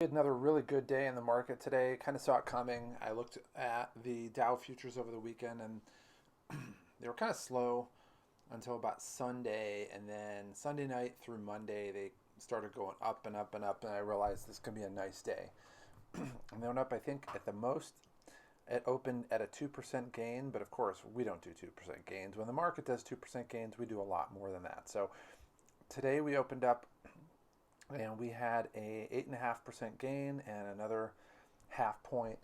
had another really good day in the market today. Kind of saw it coming. I looked at the Dow futures over the weekend and they were kind of slow until about Sunday. And then Sunday night through Monday, they started going up and up and up. And I realized this could be a nice day. And they went up, I think, at the most, it opened at a 2% gain. But of course, we don't do 2% gains. When the market does 2% gains, we do a lot more than that. So today we opened up and we had a 8.5% gain and another half point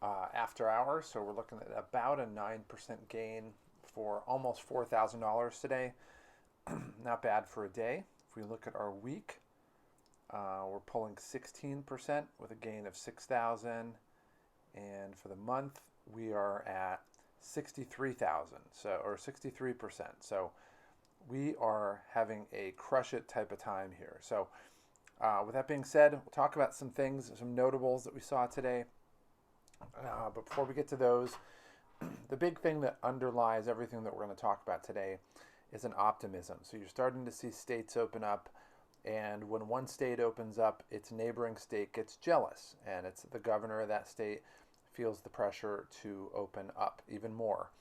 after hours. So we're looking at about a 9% gain for almost $4,000 today. Not bad for a day. If we look at our week, we're pulling 16% with a gain of 6,000, and for the month we are at 63,000, so or 63%. So we are having a crush it type of time here. So with that being said, we'll talk about some things, some notables that we saw today. But before we get to those, the big thing that underlies everything that we're going to talk about today is an optimism. So you're starting to see states open up, and when one state opens up, its neighboring state gets jealous, and it's the governor of that state feels the pressure to open up even more.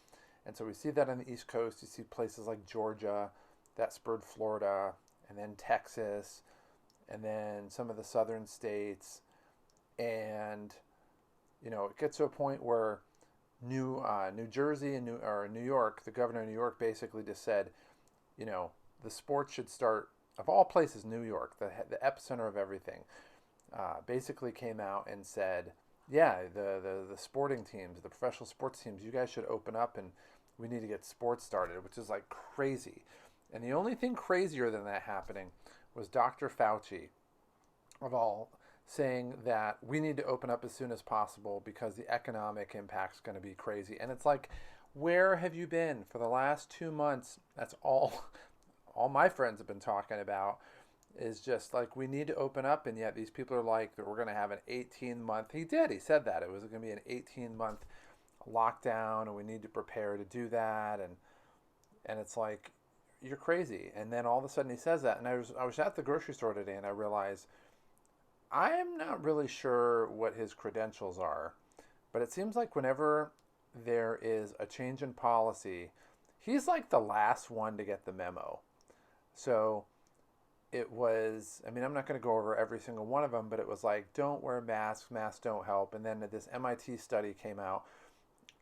And so we see that on the East Coast. You see places like Georgia that spurred Florida, and then Texas, and then some of the southern states. And it gets to a point where New Jersey and New York, the governor of New York basically just said, the sports should start, of all places, New York, the epicenter of everything, basically came out and said, yeah, the sporting teams, the professional sports teams, you guys should open up and we need to get sports started, which is like crazy. And the only thing crazier than that happening was Dr. Fauci, of all, saying that we need to open up as soon as possible because the economic impact is going to be crazy. And it's like, where have you been for the last 2 months? That's all my friends have been talking about, is just like, we need to open up, and yet these people are like, that we're going to have an 18-month, he said that it was going to be an 18-month lockdown, and we need to prepare to do that, and it's like, you're crazy. And then all of a sudden he says that, and I was at the grocery store today, and I realized I'm not really sure what his credentials are, but it seems like whenever there is a change in policy, he's like the last one to get the memo. So it was, I'm not going to go over every single one of them, but it was like, don't wear masks, masks don't help. And then this MIT study came out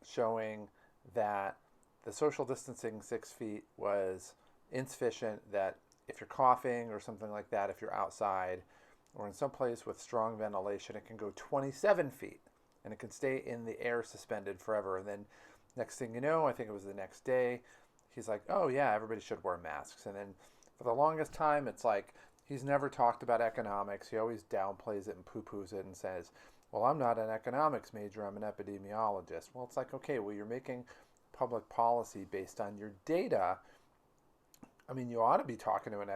showing that the social distancing 6 feet was insufficient, that if you're coughing or something like that, if you're outside or in some place with strong ventilation, it can go 27 feet and it can stay in the air suspended forever. And then next thing you know, I think it was the next day, he's like, oh yeah, everybody should wear masks. And then for the longest time, it's like, he's never talked about economics. He always downplays it and poo-poos it and says, well, I'm not an economics major, I'm an epidemiologist. Well, it's like, okay, well, you're making public policy based on your data. You ought to be talking to an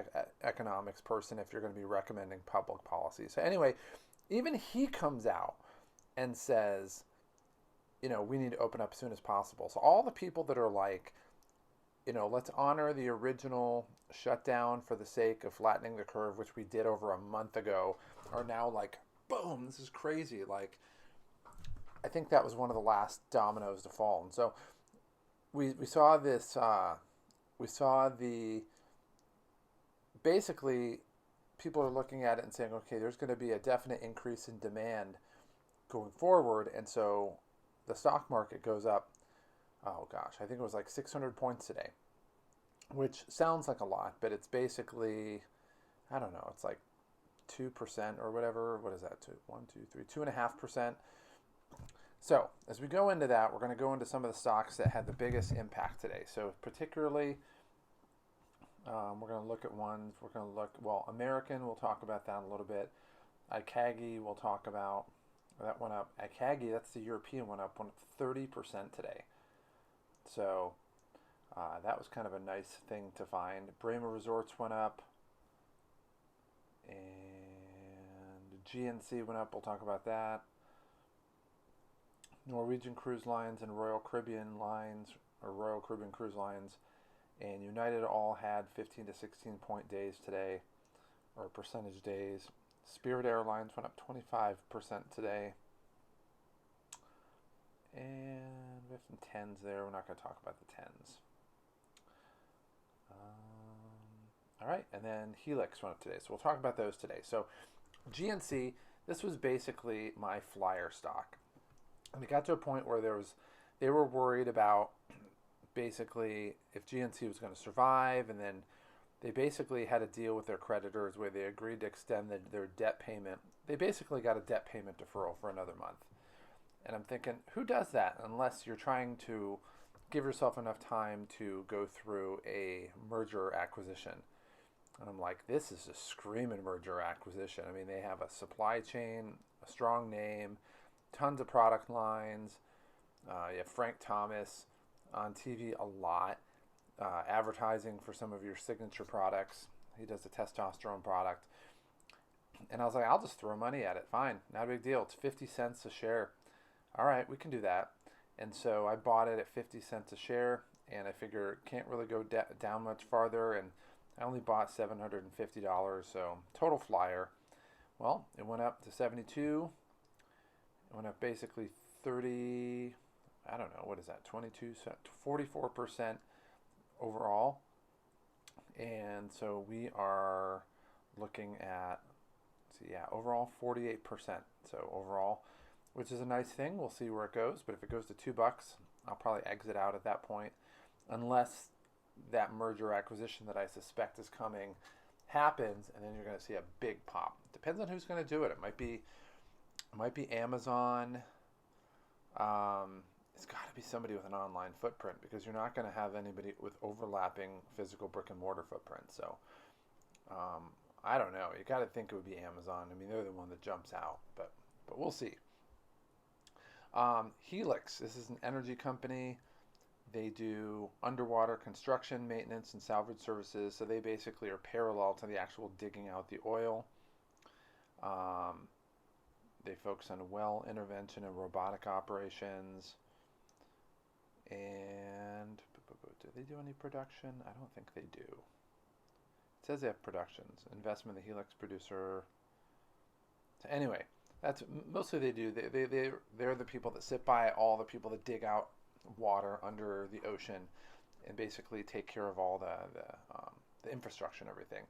economics person if you're going to be recommending public policy. So anyway, even he comes out and says, we need to open up as soon as possible. So all the people that are like, let's honor the original shutdown for the sake of flattening the curve, which we did over a month ago, are now like, boom, this is crazy. Like, I think that was one of the last dominoes to fall. And so we saw this, basically people are looking at it and saying, okay, there's going to be a definite increase in demand going forward. And so the stock market goes up, oh gosh, I think it was like 600 points today, which sounds like a lot, but it's basically, I don't know, it's like 2% or whatever. What is that? 2.5%. So as we go into that, we're going to go into some of the stocks that had the biggest impact today. So particularly, we're going to look at ones, American, we'll talk about that a little bit. ICAGI, we'll talk about, that went up. ICAGI, that's the European one, went up 30% today. So that was kind of a nice thing to find. Braemar Resorts went up, and GNC went up. We'll talk about that. Norwegian Cruise Lines and Royal Caribbean Cruise Lines and United all had 15 to 16 point days today, or percentage days. Spirit Airlines went up 25% today. And we have some tens there. We're not going to talk about the tens. All right, and then Helix went up today. So we'll talk about those today. So GNC, this was basically my flyer stock. And it got to a point where they were worried about basically if GNC was going to survive, and then they basically had a deal with their creditors where they agreed to extend their debt payment. They basically got a debt payment deferral for another month. And I'm thinking, who does that unless you're trying to give yourself enough time to go through a merger acquisition? And I'm like, this is a screaming merger acquisition. I mean, they have a supply chain, a strong name, tons of product lines. You have Frank Thomas on TV a lot, advertising for some of your signature products. He does a testosterone product. And I was like, I'll just throw money at it. Fine, not a big deal. It's 50 cents a share. All right, we can do that. And so I bought it at 50 cents a share, and I figure it can't really go down much farther, and I only bought $750, so total flyer. Well, it went up to 72. It went up basically 30, I don't know, what is that, 22, 44% overall. And so we are looking at, overall 48%. So overall, which is a nice thing. We'll see where it goes. But if it goes to $2, I'll probably exit out at that point, unless that merger acquisition that I suspect is coming happens, and then you're going to see a big pop. Depends on who's going to do it. It might be Amazon. It's got to be somebody with an online footprint, because you're not going to have anybody with overlapping physical brick and mortar footprint. So I don't know. You got to think it would be Amazon. I mean, they're the one that jumps out, but we'll see. Helix, this is an energy company. They do underwater construction, maintenance, and salvage services. So they basically are parallel to the actual digging out the oil. They focus on well intervention and robotic operations. And do they do any production? I don't think they do. It says they have productions. Investment in the Helix producer. So anyway, that's mostly they do. They're the people that sit by all the people that dig out water under the ocean and basically take care of all the infrastructure and everything.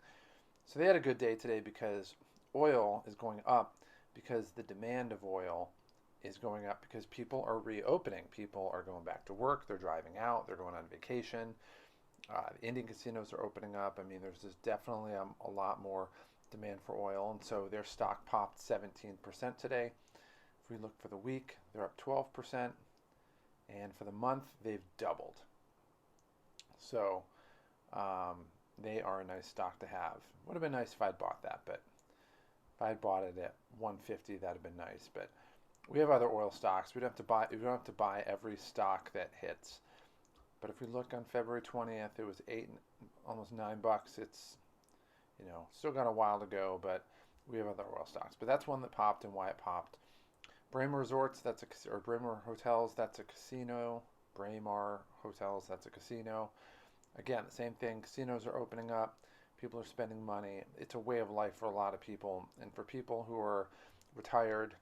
So they had a good day today because oil is going up, because the demand of oil is going up, because people are reopening. People are going back to work. They're driving out. They're going on vacation. The Indian casinos are opening up. I mean, there's just definitely a lot more demand for oil. And so their stock popped 17% today. If we look for the week, they're up 12%. And for the month, they've doubled. So they are a nice stock to have. Would have been nice if I'd bought that, but if I'd bought it at 150, that'd have been nice. But we have other oil stocks. We don't have to buy every stock that hits. But if we look on February 20th, it was almost $9. It's, still got a while to go, but we have other oil stocks. But that's one that popped and why it popped. Braemar Resorts, or Braemar Hotels, that's a casino. Braemar Hotels, that's a casino. Again, the same thing. Casinos are opening up. People are spending money. It's a way of life for a lot of people. And for people who are retired,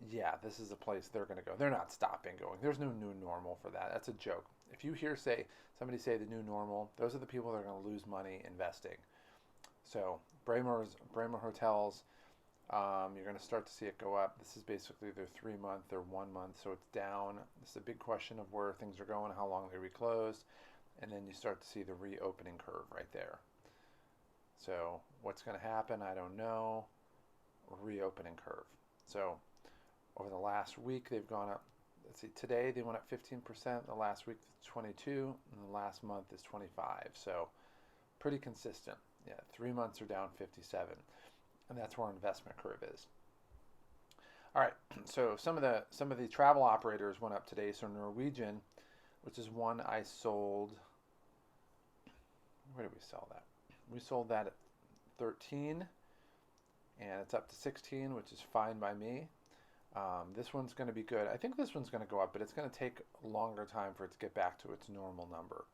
yeah, this is a place they're going to go. They're not stopping going. There's no new normal for that. That's a joke. If you hear somebody say the new normal, those are the people that are going to lose money investing. So Braemar Hotels, you're going to start to see it go up. This is basically their 3 month, their 1 month, so it's down. This is a big question of where things are going, how long they reclosed, and then you start to see the reopening curve right there. So what's going to happen, I don't know. Reopening curve. So over the last week, they've gone up. Let's see, today they went up 15%. The last week, 22, and the last month is 25. So pretty consistent. Yeah, 3 months are down 57. And that's where our investment curve is. All right, so some of the travel operators went up today. So Norwegian, which is one I sold. Where did we sell that? We sold that at 13, and it's up to 16, which is fine by me. This one's going to be good. I think this one's going to go up, but it's going to take a longer time for it to get back to its normal number.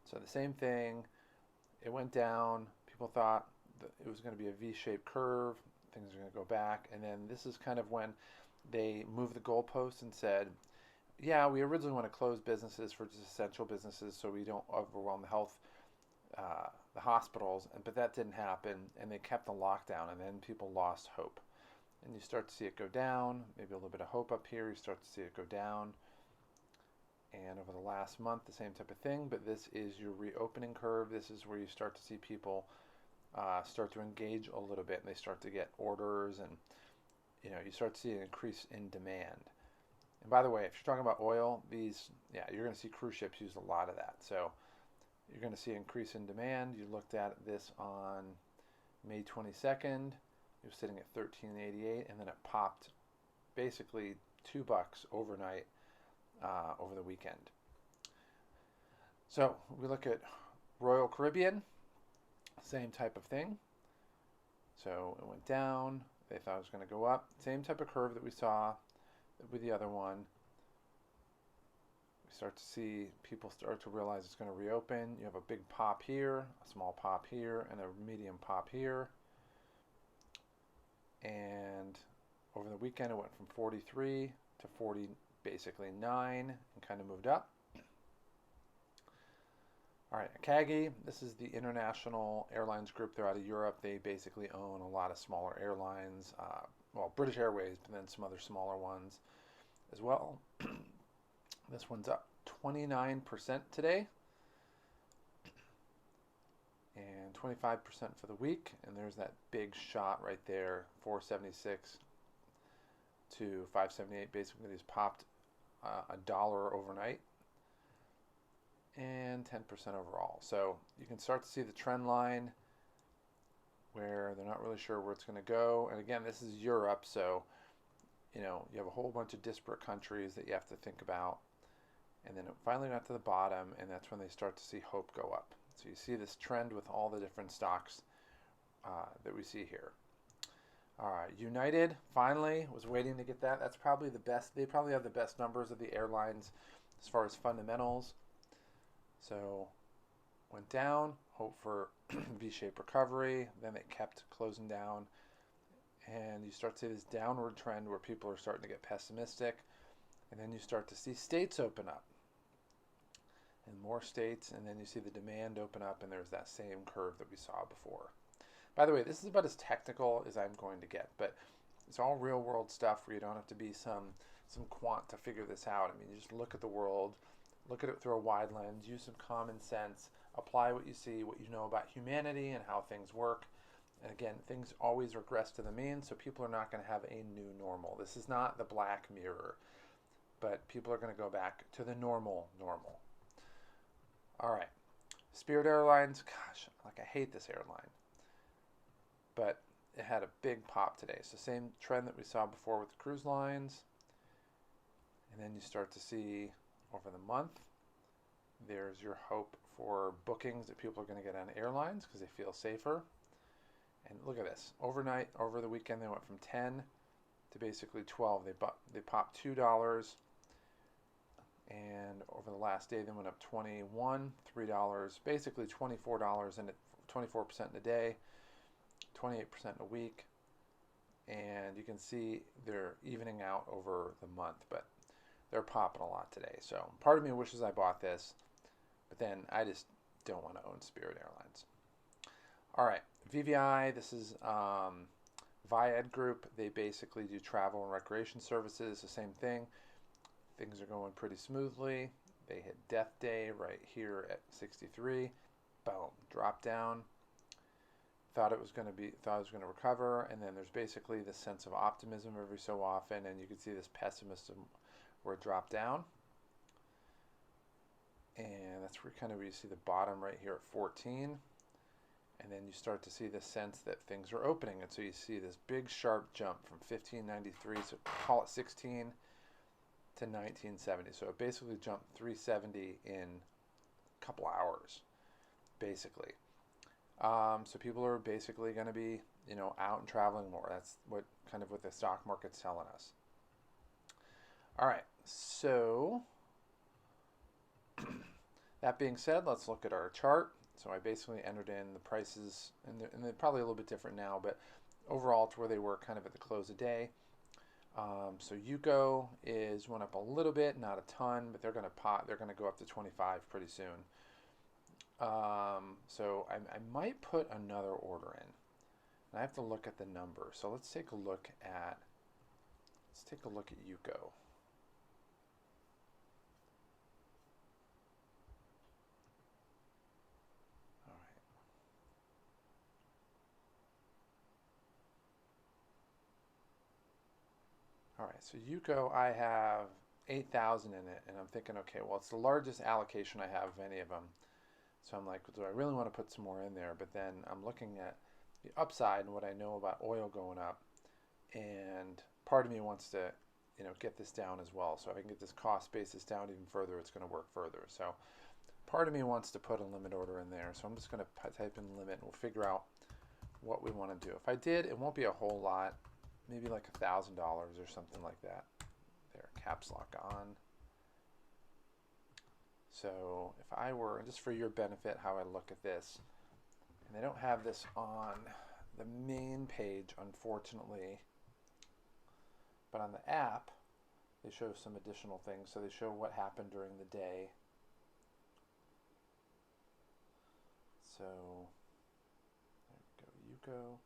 So the same thing, it went down. People thought it was going to be a V-shaped curve. Things are going to go back, and then this is kind of when they moved the goalposts and said, yeah, we originally want to close businesses for just essential businesses so we don't overwhelm the hospitals, but that didn't happen, and they kept the lockdown, and then people lost hope. And you start to see it go down, maybe a little bit of hope up here, you start to see it go down. And over the last month, the same type of thing, but this is your reopening curve. This is where you start to see people start to engage a little bit, and they start to get orders, and you start to see an increase in demand. And by the way, if you're talking about oil, you're going to see cruise ships use a lot of that. So you're going to see an increase in demand. You looked at this on May 22nd. It was sitting at $13.88, and then it popped basically $2 overnight over the weekend. So we look at Royal Caribbean, same type of thing. So it went down. They thought it was going to go up. Same type of curve that we saw with the other one. We start to see people start to realize it's going to reopen. You have a big pop here, a small pop here, and a medium pop here. And over the weekend, it went from 43 to 40, basically 9, and kind of moved up. All right, CAGI, this is the International Airlines Group. They're out of Europe. They basically own a lot of smaller airlines, British Airways, but then some other smaller ones as well. This one's up 29% today and 25% for the week. And there's that big shot right there, 476 to 578. Basically, these popped $1 overnight and 10% overall. So you can start to see the trend line where they're not really sure where it's going to go. And again, this is Europe, so you have a whole bunch of disparate countries that you have to think about. And then it finally got to the bottom, and that's when they start to see hope go up. So you see this trend with all the different stocks that we see here. All right, United finally was waiting to get that. That's probably the best. They probably have the best numbers of the airlines as far as fundamentals. So went down, hope for V-shaped recovery. Then it kept closing down. And you start to see this downward trend where people are starting to get pessimistic. And then you start to see states open up. And more states, and then you see the demand open up, and there's that same curve that we saw before. By the way, this is about as technical as I'm going to get, but it's all real world stuff where you don't have to be some quant to figure this out. I mean, you just look at the world, look at it through a wide lens, use some common sense, apply what you see, what you know about humanity and how things work. And again, things always regress to the mean, so people are not going to have a new normal. This is not the Black Mirror, but people are going to go back to the normal. All right, Spirit Airlines, gosh, I hate this airline, but it had a big pop today. So same trend that we saw before with the cruise lines. And then you start to see over the month, there's your hope for bookings that people are going to get on airlines because they feel safer. And look at this. Overnight, over the weekend, they went from 10 to basically 12. They popped $2. And over the last day, they went up 21, $3, basically $24 in it, 24% in a day, 28% in a week. And you can see they're evening out over the month, but they're popping a lot today. So part of me wishes I bought this, but then I just don't want to own Spirit Airlines. All right, VVI, this is Viad Group. They basically do travel and recreation services, the same thing. Things are going pretty smoothly. They hit death day right here at 63. Boom, drop down. Thought it was going to recover, and then there's basically this sense of optimism every so often, and you can see this pessimism where it dropped down. And that's where you see the bottom right here at 14. And then you start to see the sense that things are opening. And so you see this big sharp jump from 1593, so call it 16, to 1970. So it basically jumped 370 in a couple hours, basically. So people are basically going to be, out and traveling more. That's what the stock market's telling us. All right, so that being said, let's look at our chart. So I basically entered in the prices, and they're probably a little bit different now, but overall to where they were kind of at the close of day. So Yuko went up a little bit, not a ton, but they're going to pot. They're going to go up to 25 pretty soon. So I might put another order in. And I have to look at the number. So let's take a look at Yuko. All right, so Yuko, I have 8,000 in it, and I'm thinking, okay, well, it's the largest allocation I have of any of them. So I'm like, do I really want to put some more in there? But then I'm looking at the upside and what I know about oil going up, and part of me wants to, get this down as well. So if I can get this cost basis down even further, it's going to work further. So part of me wants to put a limit order in there. So I'm just going to type in limit, and we'll figure out what we want to do. If I did, it won't be a whole lot. Maybe like $1,000 or something like that. There, caps lock on. So if I were, just for your benefit, how I look at this, and they don't have this on the main page, unfortunately, but on the app, they show some additional things. So they show what happened during the day. So there we go, Yuko.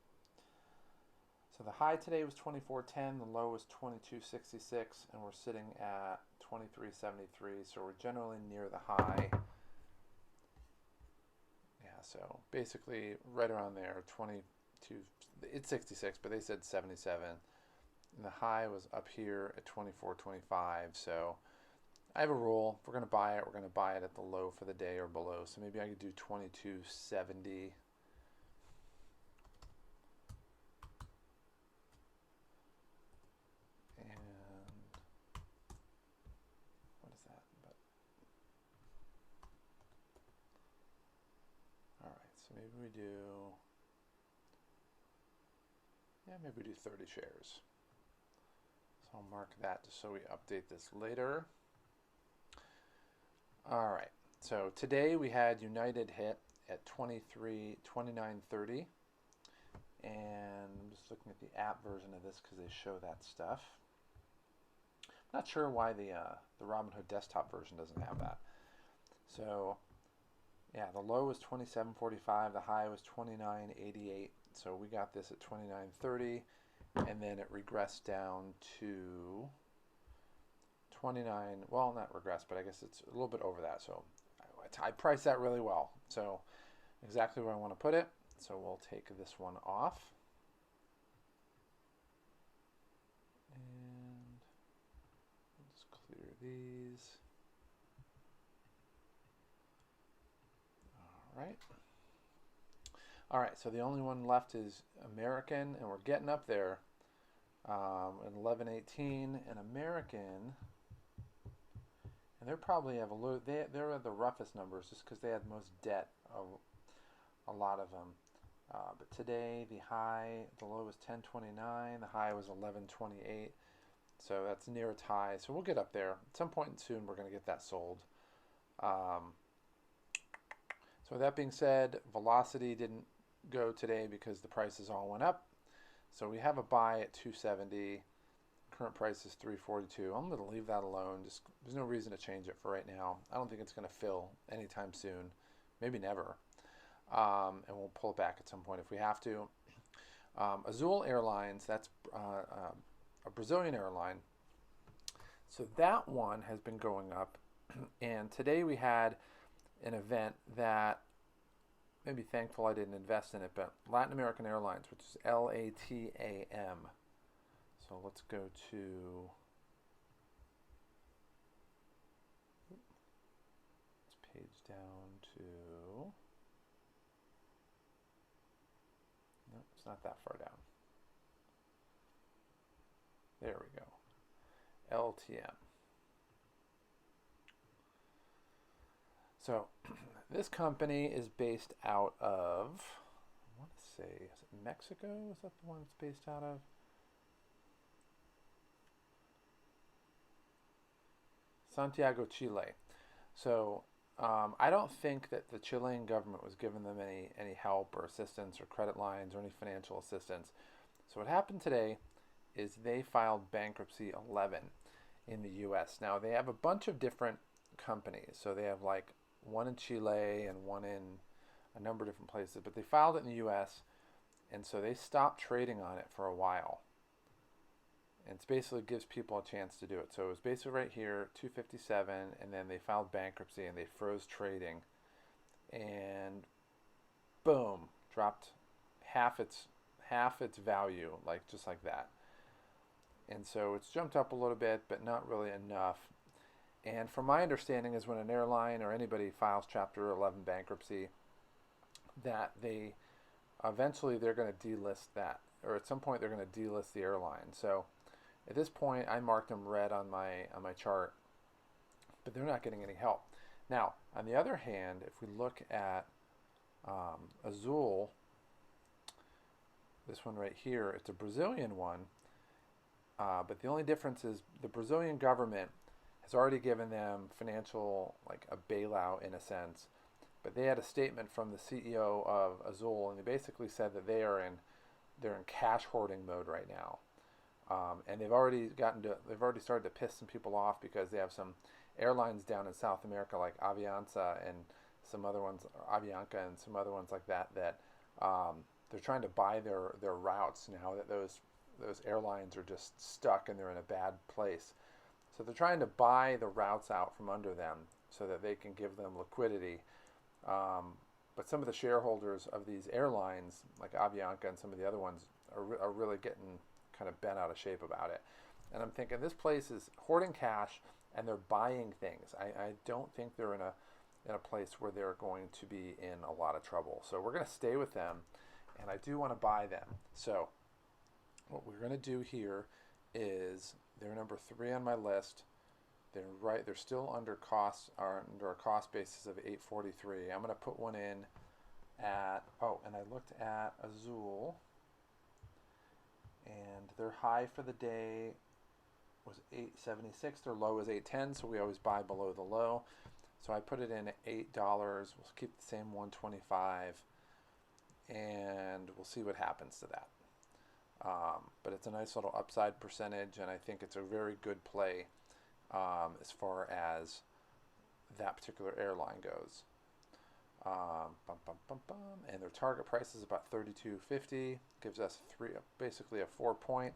So the high today was 24.10, the low was 22.66, and we're sitting at 23.73. So we're generally near the high. Yeah, so basically right around there, 22. It's 66, but they said 77. And the high was up here at 24.25. So I have a rule. If we're going to buy it, we're going to buy it at the low for the day or below. So maybe I could do 22.70. Maybe we do 30 shares. So I'll mark that just so we update this later. All right. So today we had United hit at 29.30. And I'm just looking at the app version of this because they show that stuff. I'm not sure why the Robinhood desktop version doesn't have that. So yeah, the low was 27.45, the high was 29.88. So we got this at 29.30, and then it regressed down to 29. Well, not regressed, but I guess it's a little bit over that. So I priced that really well. So exactly where I want to put it. So we'll take this one off. And we'll just clear these. Right. All right, so the only one left is American, and we're getting up there. At 11.18, and American, and they probably have a little. They're the roughest numbers just because they had most debt of a lot of them. But today the low was 10.29, the high was 11.28. So that's near its high. So we'll get up there at some point soon. We're going to get that sold. So with that being said, velocity didn't go today because the prices all went up. So we have a buy at 270. Current price is 342. I'm going to leave that alone. There's no reason to change it for right now. I don't think it's going to fill anytime soon. Maybe never. And we'll pull it back at some point if we have to. Azul Airlines, that's a Brazilian airline. So that one has been going up. And today we had an event that, maybe thankful I didn't invest in it, but Latin American Airlines, which is LATAM. So let's go to, let's page down to, no, it's not that far down. There we go. LTM. So this company is based out of, I want to say, is it Mexico? Is that the one it's based out of? Santiago, Chile. So I don't think that the Chilean government was giving them any help or assistance or credit lines or any financial assistance. So what happened today is they filed bankruptcy 11 in the U.S. Now they have a bunch of different companies. So they have like one in Chile and one in a number of different places, but they filed it in the U.S. and so they stopped trading on it for a while. And it basically gives people a chance to do it. So it was basically right here, 257, and then they filed bankruptcy and they froze trading, and boom, dropped half its value, like just like that. And so it's jumped up a little bit, but not really enough. And from my understanding is when an airline or anybody files Chapter 11 bankruptcy, that they eventually they're going to delist that, or at some point they're going to delist the airline. So at this point, I marked them red on my chart, but they're not getting any help. Now, on the other hand, if we look at Azul, this one right here, it's a Brazilian one, but the only difference is the Brazilian government has already given them financial, like a bailout in a sense, but they had a statement from the CEO of Azul, and they basically said that they're in cash hoarding mode right now. And they've already started to piss some people off because they have some airlines down in South America like Avianca and some other ones, Avianca and some other ones like that, they're trying to buy their routes now that those airlines are just stuck and they're in a bad place. So they're trying to buy the routes out from under them so that they can give them liquidity. But some of the shareholders of these airlines, like Avianca and some of the other ones, are really getting kind of bent out of shape about it. And I'm thinking this place is hoarding cash and they're buying things. I don't think they're in a place where they're going to be in a lot of trouble. So we're going to stay with them, and I do want to buy them. So what we're going to do here is they're number 3 on my list. They're still under a cost basis of 843. I'm going to put one in at and I looked at Azul, and their high for the day was 876. Their low is 810, so we always buy below the low. So I put it in at $8. We'll keep the same 125, and we'll see what happens to that. But it's a nice little upside percentage, and I think it's a very good play as far as that particular airline goes. And their target price is about $32.50. Gives us basically a 4-point,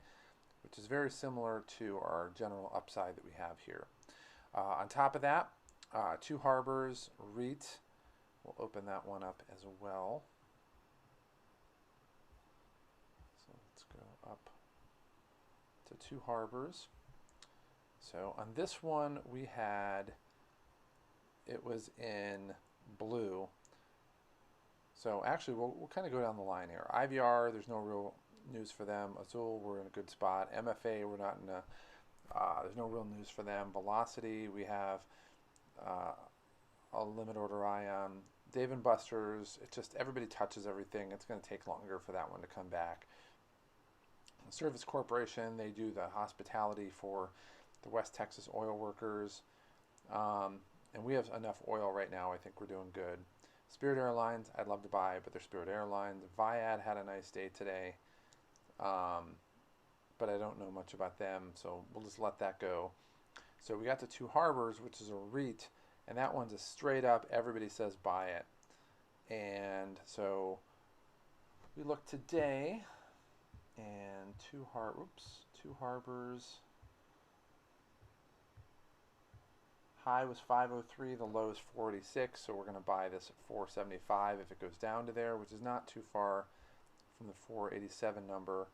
which is very similar to our general upside that we have here. On top of that, Two Harbors REIT. We'll open that one up as well. So let's go up to Two Harbors. So on this one, it was in blue. So actually, we'll kind of go down the line here. IVR, there's no real news for them. Azul, we're in a good spot. MFA, we're not in there's no real news for them. Velocity, we have a limit order eye on. Dave & Buster's, it's just everybody touches everything. It's going to take longer for that one to come back. Service Corporation, they do the hospitality for the West Texas oil workers. And we have enough oil right now. I think we're doing good. Spirit Airlines, I'd love to buy, but they're Spirit Airlines. Viad had a nice day today, but I don't know much about them, so we'll just let that go. So we got the Two Harbors, which is a REIT, and that one's a straight up, everybody says buy it. And so we look today, and Two Harbors. High was 503, the low is 46, so we're going to buy this at 475 if it goes down to there, which is not too far from the 487 number.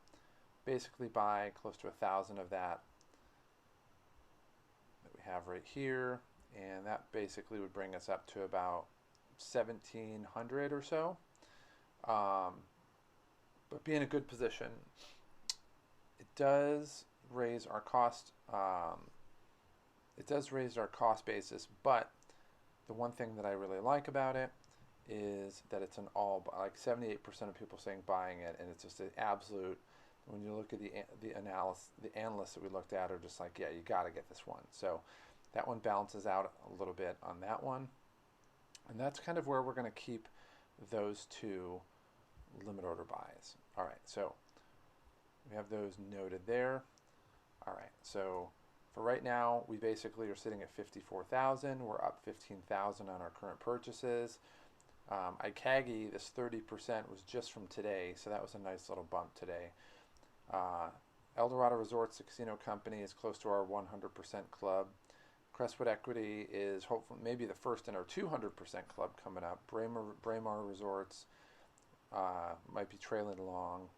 Basically buy close to 1,000 of that we have right here, and that basically would bring us up to about 1,700 or so. But be in a good position. It does raise our cost. It does raise our cost basis, but the one thing that I really like about it is that it's like 78% of people saying buying it, and it's just an absolute. When you look at the analysts that we looked at are just like, yeah, you got to get this one. So that one balances out a little bit on that one. And that's kind of where we're going to keep those two limit order buys. All right, so we have those noted there. All right, so for right now, we basically are sitting at 54,000. We're up 15,000 on our current purchases. ICAGI, this 30% was just from today, so that was a nice little bump today. Eldorado Resorts Casino Company is close to our 100% club. Crestwood Equity is hopefully maybe the first in our 200% club coming up. Braemar Resorts might be trailing along.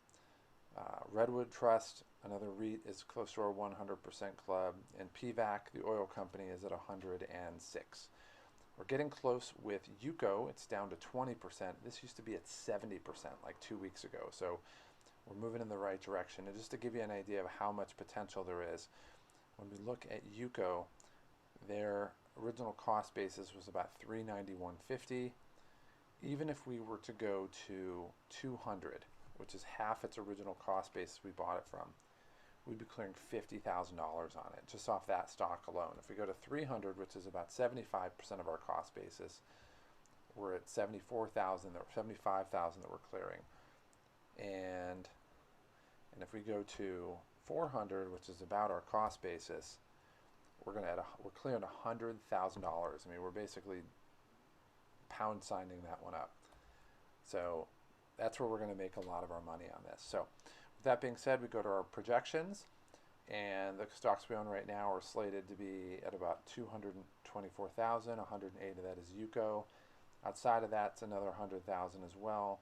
Redwood Trust, another REIT, is close to our 100% club. And PVAC, the oil company, is at 106. We're getting close with UCO. It's down to 20%. This used to be at 70% like 2 weeks ago. So we're moving in the right direction. And just to give you an idea of how much potential there is, when we look at UCO, their original cost basis was about $391.50. Even if we were to go to 200, which is half its original cost basis we bought it from, we'd be clearing $50,000 on it just off that stock alone. If we go to 300, which is about 75% of our cost basis, we're at 74,000 or 75,000 that we're clearing. And if we go to 400, which is about our cost basis, we're clearing $100,000. I mean, we're basically pound signing that one up. So that's where we're going to make a lot of our money on this. So with that being said, we go to our projections, and the stocks we own right now are slated to be at about 224,000. 108 of that is UCO. Outside of that, it's another 100,000 as well.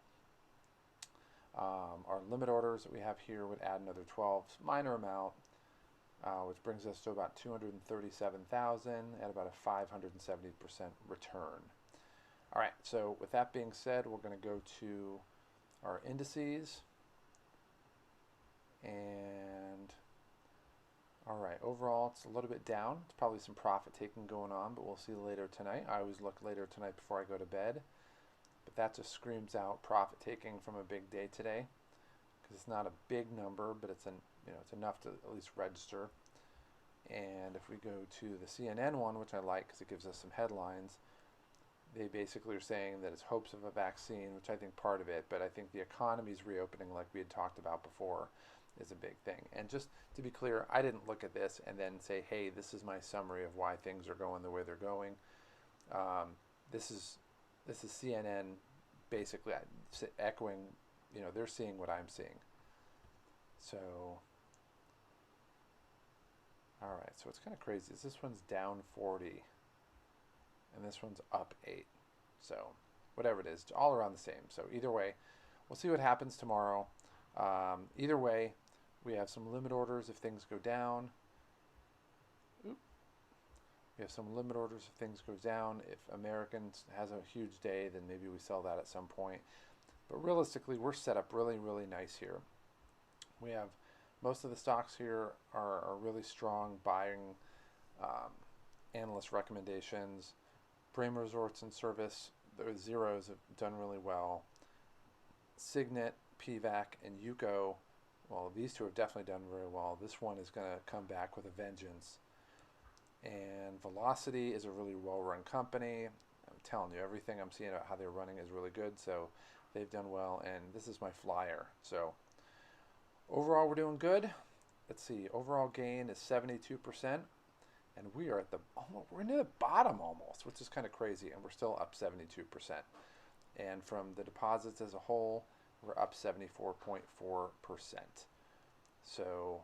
Our limit orders that we have here would add another 12, minor amount, which brings us to about 237,000 at about a 570% return. All right, so with that being said, we're going to go to our indices. And all right, overall, it's a little bit down. It's probably some profit taking going on, but we'll see later tonight. I always look later tonight before I go to bed. But that just screams out profit taking from a big day today, because it's not a big number, but it's it's enough to at least register. And if we go to the CNN one, which I like because it gives us some headlines, they basically are saying that it's hopes of a vaccine, which I think part of it, but I think the economy's reopening, like we had talked about before, is a big thing. And just to be clear, I didn't look at this and then say, hey, this is my summary of why things are going the way they're going. This is CNN basically echoing, they're seeing what I'm seeing. So, all right, so it's kind of crazy. This one's down 40, and this one's up 8. So, whatever it is, it's all around the same. So, either way, we'll see what happens tomorrow. Either way, we have some limit orders if things go down. We have some limit orders if things go down. If Americans has a huge day, then maybe we sell that at some point. But realistically, we're set up really, really nice here. We have most of the stocks here are really strong buying analyst recommendations. Braemar Resorts and Service, the zeros have done really well. Signet, PVAC, and UCO, well, these two have definitely done very well. This one is going to come back with a vengeance. And Velocity is a really well-run company. I'm telling you, everything I'm seeing about how they're running is really good, so they've done well. And this is my flyer. So overall, we're doing good. Let's see, overall gain is 72%, and we are we're near the bottom almost, which is kind of crazy, and we're still up 72%. And from the deposits as a whole, we're up 74.4%. So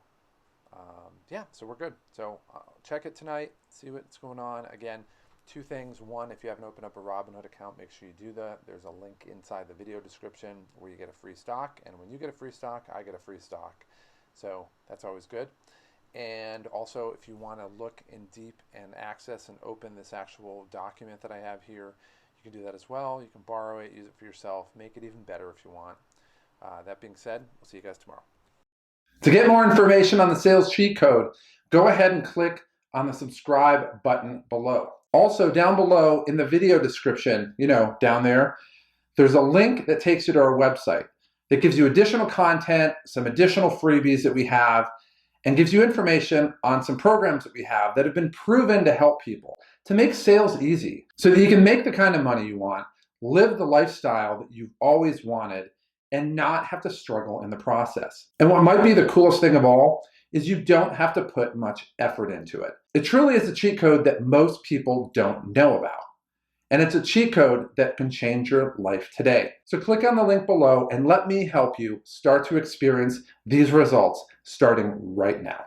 yeah, so we're good. So check it tonight, see what's going on. Again, two things. One, if you haven't opened up a Robinhood account, make sure you do that. There's a link inside the video description where you get a free stock. And when you get a free stock, I get a free stock. So that's always good. And also, if you want to look in deep and access and open this actual document that I have here, you can do that as well. You can borrow it, use it for yourself, make it even better if you want. That being said, we'll see you guys tomorrow. To get more information on the sales cheat code, go ahead and click on the subscribe button below. Also, down below in the video description, down there, there's a link that takes you to our website that gives you additional content, some additional freebies that we have, and gives you information on some programs that we have that have been proven to help people to make sales easy so that you can make the kind of money you want, live the lifestyle that you've always wanted, and not have to struggle in the process. And what might be the coolest thing of all is you don't have to put much effort into it. It truly is a cheat code that most people don't know about. And it's a cheat code that can change your life today. So click on the link below and let me help you start to experience these results starting right now.